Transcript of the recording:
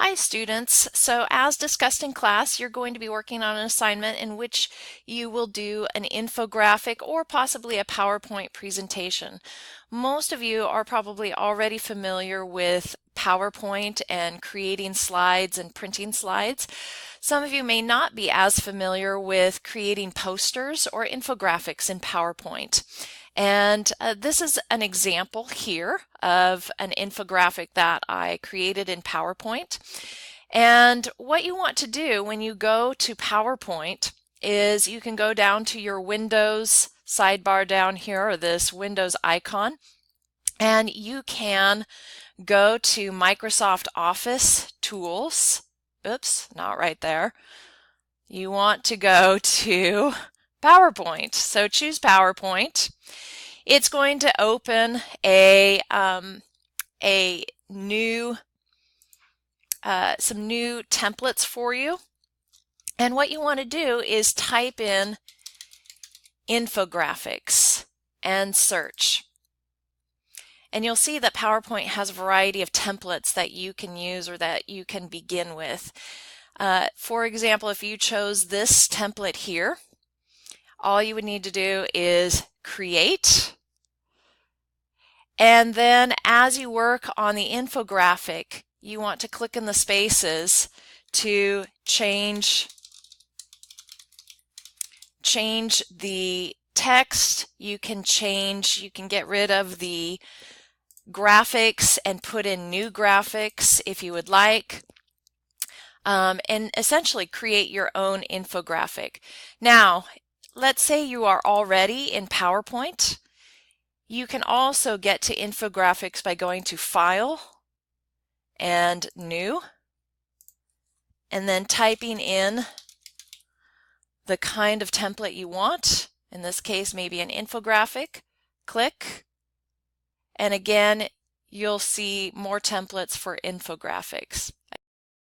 Hi students. So as discussed in class, you're going to be working on an assignment in which you will do an infographic or possibly a PowerPoint presentation. Most of you are probably already familiar with PowerPoint and creating slides and printing slides. Some of you may not be as familiar with creating posters or infographics in PowerPoint. And this is an example here of an infographic that I created in PowerPoint. And what you want to do when you go to PowerPoint is you can go down to your Windows sidebar down here, or this Windows icon, and you can go to Microsoft Office Tools. Oops, not right there. You want to go to PowerPoint. So choose PowerPoint. It's going to open a new some new templates for you. And what you want to do is type in infographics and search. And you'll see that PowerPoint has a variety of templates that you can use or that you can begin with. For example, if you chose this template here, all you would need to do is create. And then as you work on the infographic, you want to click in the spaces to change the text. You can get rid of the graphics and put in new graphics if you would like. And essentially create your own infographic. Now, let's say you are already in PowerPoint. You can also get to infographics by going to File and New, and then typing in the kind of template you want. In this case, maybe an infographic. Click, and again, you'll see more templates for infographics.